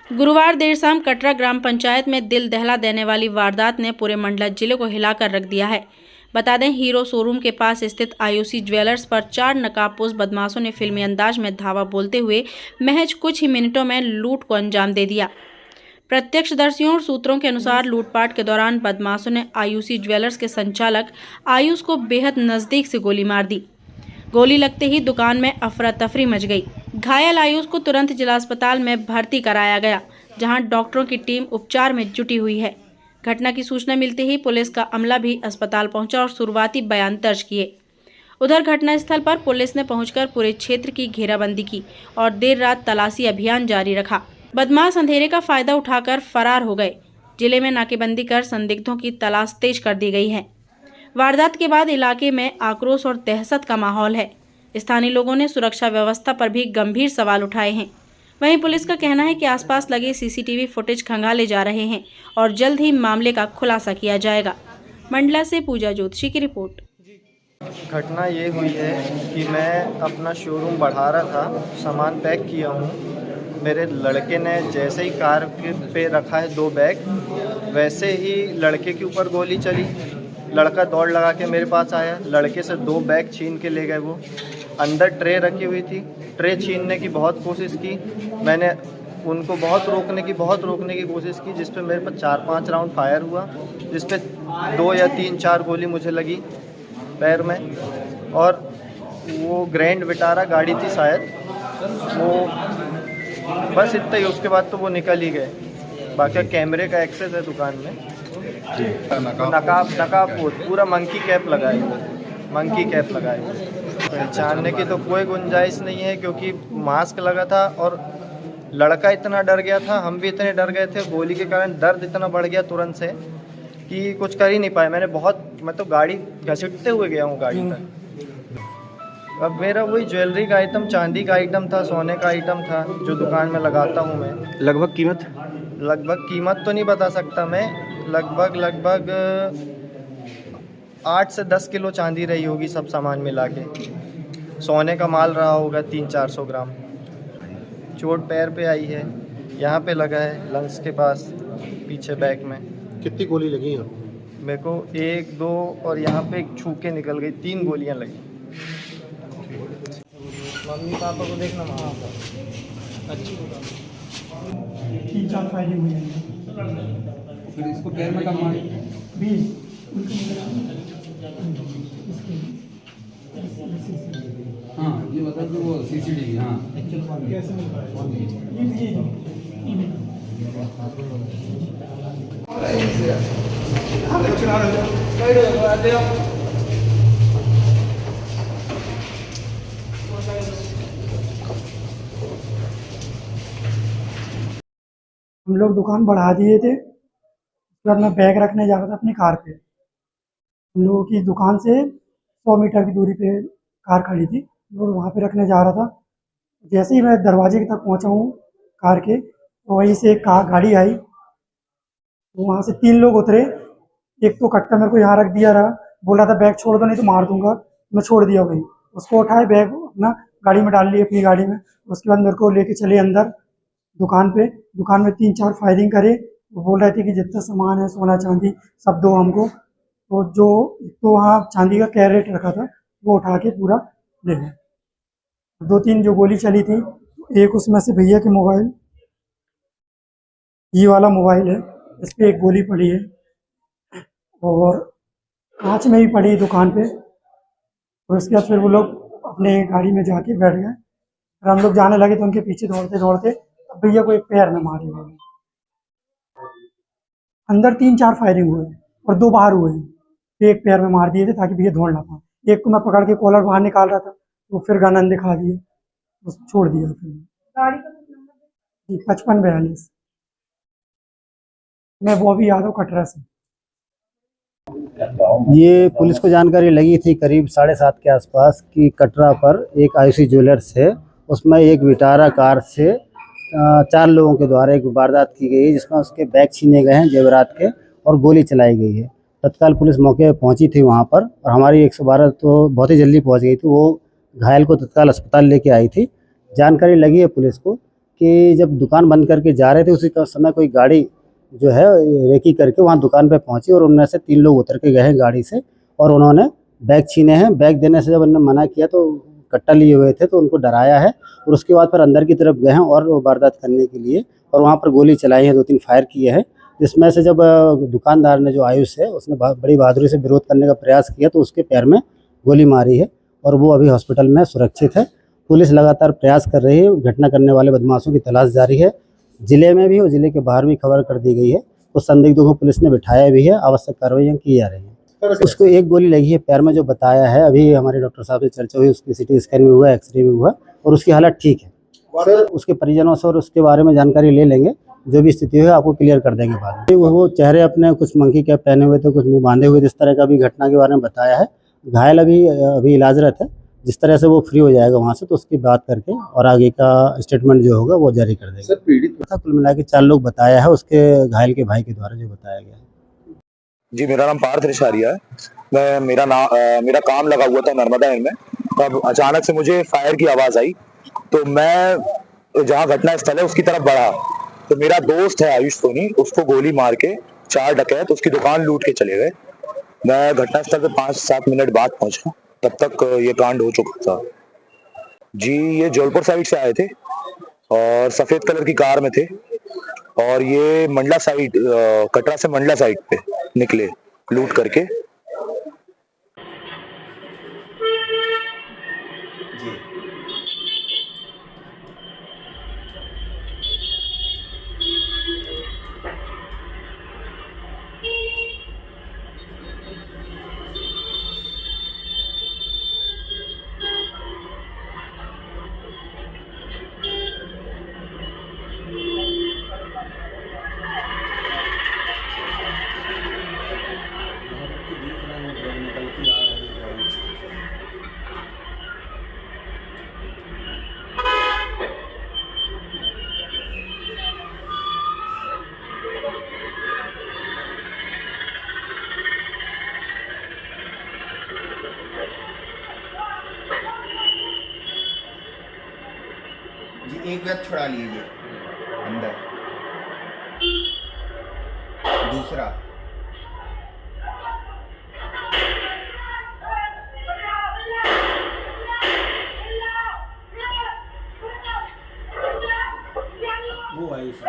गुरुवार देर शाम कटरा ग्राम पंचायत में दिल दहला देने वाली वारदात ने पूरे मंडला जिले को हिलाकर रख दिया है। बता दें, हीरो शोरूम के पास स्थित आयुषी ज्वेलर्स पर 4 नकाबपोश बदमाशों ने फिल्मी अंदाज में धावा बोलते हुए महज कुछ ही मिनटों में लूट को अंजाम दे दिया। प्रत्यक्षदर्शियों और सूत्रों के अनुसार लूटपाट के दौरान बदमाशों ने आयुषी ज्वेलर्स के संचालक आयुष को बेहद नजदीक से गोली मार दी। गोली लगते ही दुकान में अफरा तफरी मच गई। घायल आयुष को तुरंत जिला अस्पताल में भर्ती कराया गया, जहां डॉक्टरों की टीम उपचार में जुटी हुई है। घटना की सूचना मिलते ही पुलिस का अमला भी अस्पताल पहुंचा और शुरुआती बयान दर्ज किए। उधर घटनास्थल पर पुलिस ने पहुंचकर पूरे क्षेत्र की घेराबंदी की और देर रात तलाशी अभियान जारी रखा। बदमाश अंधेरे का फायदा उठाकर फरार हो गए। जिले में नाकेबंदी कर संदिग्धों की तलाश तेज कर दी गई है। वारदात के बाद इलाके में आक्रोश और दहशत का माहौल है। स्थानीय लोगों ने सुरक्षा व्यवस्था पर भी गंभीर सवाल उठाए हैं। वहीं पुलिस का कहना है कि आसपास लगे सीसीटीवी फुटेज खंगाले जा रहे हैं और जल्द ही मामले का खुलासा किया जाएगा। मंडला से पूजा ज्योतिषी की रिपोर्ट। घटना ये हुई है कि मैं अपना शोरूम बढ़ा रहा था, सामान पैक किया हूँ। मेरे लड़के ने जैसे ही कार के पे रखा है 2 बैग, वैसे ही लड़के के ऊपर गोली चली। लड़का दौड़ लगा के मेरे पास आया, लड़के से 2 बैग छीन के ले गए। वो अंदर ट्रे रखी हुई थी, ट्रे छीनने की बहुत कोशिश की। मैंने उनको बहुत रोकने की कोशिश की, जिस पे मेरे पर 4-5 राउंड फायर हुआ, जिस पे 2 या 3-4 गोली मुझे लगी पैर में। और वो ग्रैंड विटारा गाड़ी थी शायद, वो बस इतना ही। उसके बाद तो वो निकल ही गए। बाकी कैमरे का एक्सेस है दुकान में। नकाब पूरा मंकी कैप लगाए। पहचानने की तो कोई गुंजाइश नहीं है, क्योंकि मास्क लगा था और लड़का इतना डर गया था, हम भी इतने डर गए थे। गोली के कारण दर्द इतना बढ़ गया तुरंत से कि कुछ कर ही नहीं पाए। मैं तो गाड़ी घसीटते हुए गया हूँ गाड़ी तक। अब मेरा वही ज्वेलरी का आइटम, चांदी का आइटम था, सोने का आइटम था, जो दुकान में लगाता हूँ मैं। लगभग कीमत तो नहीं बता सकता मैं। लगभग 8 से 10 किलो चांदी रही होगी, सब सामान मिला के। सोने का माल रहा होगा 300-400 ग्राम। चोट पैर पे आई है, यहाँ पे लगा है लंग्स के पास, पीछे बैक में। कितनी गोली लगी है? मेरे को 1, 2 और यहाँ पे एक छू के निकल गई, 3 गोलियाँ लगी। मम्मी पापा को देखना वहाँ पर। अच्छी 3-4 फायरिंग हुई हैं। फिर इसको पैर में कब मारी? 20 हाँ, ये बता कि वो सीसीटीवी। हाँ, हम लोग दुकान बढ़ा दिए थे। उसके बाद मैं बैग रखने जा रहा था अपनी कार पे। हम लोगों की दुकान से 100 मीटर की दूरी पे कार खड़ी थी, और वहाँ पे रखने जा रहा था। जैसे ही मैं दरवाजे तक पहुँचा हूँ कार के, तो वहीं से एक गाड़ी आई। तो वहाँ से 3 लोग उतरे। एक तो कट्टा मेरे को यहाँ रख दिया रहा, बोल रहा था बैग छोड़ दो नहीं तो मार दूंगा। मैं छोड़ दिया वहीं, उसको उठाए, बैग अपना गाड़ी में डाल लिया, अपनी गाड़ी में। उसके बाद मेरे को लेके चले अंदर दुकान पे। दुकान में 3-4 फायरिंग करे। वो बोल रहे थे कि जितना सामान है, सोना चांदी सब दो हमको। तो वहाँ चांदी का कैरेट रखा था, वो उठा के पूरा ले गए। 2-3 जो गोली चली थी, एक उसमें से भैया के मोबाइल, ये वाला मोबाइल है, इस पर एक गोली पड़ी है, और कांच में भी पड़ी है दुकान पे। और उसके बाद फिर वो लोग अपने गाड़ी में जाके बैठ गए। और हम लोग जाने लगे तो उनके पीछे दौड़ते दौड़ते भैया को एक पैर में मारे हुए। अंदर 3-4 फायरिंग हुए और 2 बाहर हुए। एक पैर में मार दिए थे ताकि भैया दौड़ ना पाए। एक को मैं पकड़ के कॉलर बाहर निकाल रहा था, तो फिर गन दिखा दिए, बस छोड़ दिया। फिर गाड़ी का नंबर 5542। मैं बॉबी यादव, कटरा से। ये पुलिस को जानकारी लगी थी करीब 7:30 के आसपास कि कटरा पर एक आयुषी ज्वेलर्स है, उसमें एक विटारा कार से 4 लोगों के द्वारा एक वारदात की गई है, जिसमें उसके बैग छीने गए हैं जेवरात के, और गोली चलाई गई है। तत्काल पुलिस मौके पर पहुंची थी वहां पर, और हमारी 112 तो बहुत ही जल्दी पहुंच गई थी। वो घायल को तत्काल अस्पताल लेके आई थी। जानकारी लगी है पुलिस को कि जब दुकान बंद करके जा रहे थे उसी का समय कोई गाड़ी जो है रेकी करके वहाँ दुकान पे पहुंची और उनमें से 3 लोग उतर के गए हैं गाड़ी से और उन्होंने बैग छीने हैं। बैग देने से जब उन्होंने मना किया तो कट्टा लिए हुए थे तो उनको डराया है और उसके बाद फिर अंदर की तरफ गए हैं और वो वारदात करने के लिए और वहाँ पर गोली चलाई है, 2-3 फायर किए हैं। जिसमें से जब दुकानदार ने जो आयुष है उसने बड़ी बहादुरी से विरोध करने का प्रयास किया तो उसके पैर में गोली मारी है और वो अभी हॉस्पिटल में सुरक्षित है। पुलिस लगातार प्रयास कर रही है, घटना करने वाले बदमाशों की तलाश जारी है। जिले में भी और जिले के बाहर भी खबर कर दी गई है। कुछ संदिग्धों को पुलिस ने बिठाया भी है, आवश्यक कार्रवाइयाँ की जा रही हैं। उसको एक गोली लगी है पैर में जो बताया है, अभी हमारे डॉक्टर साहब से चर्चा हुई, उसकी सिटी स्कैन भी हुआ, एक्सरे भी हुआ और उसकी हालत ठीक है। सर उसके परिजनों से और उसके बारे में जानकारी ले लेंगे, जो भी स्थिति है आपको क्लियर कर देंगे बाद में। वो चेहरे अपने कुछ मंकी कैप पहने हुए थे, कुछ मुंह बांधे हुए थे, इस तरह का भी घटना के बारे में बताया है। घायल अभी इलाजरत है, जिस तरह से वो फ्री हो जाएगा वहाँ से तो उसकी बात करके और आगे का स्टेटमेंट जो होगा वो जारी कर देंगे। सर पीड़ित कुल मिला के 4 लोग बताया है, उसके घायल के भाई के द्वारा जो बताया गया है। जी मेरा नाम पार्थ रिशारिया है। मेरा काम लगा हुआ था नर्मदा नगर में, तब अचानक से मुझे फायर की आवाज आई तो मैं जहाँ घटना स्थल है उसकी तरफ बढ़ा तो मेरा दोस्त है आयुष सोनी, उसको गोली मार के 4 डकैत उसकी दुकान लूट के चले गए। मैं घटनास्थल पे 5-7 मिनट बाद पहुंचा, तब तक ये कांड हो चुका था। जी ये जौलपुर साइड से आए थे और सफेद कलर की कार में थे और ये मंडला साइड, कटरा से मंडला साइड पे निकले लूट करके। जी एक बैग छुड़ा लीजिए अंदर, दूसरा वो आयुष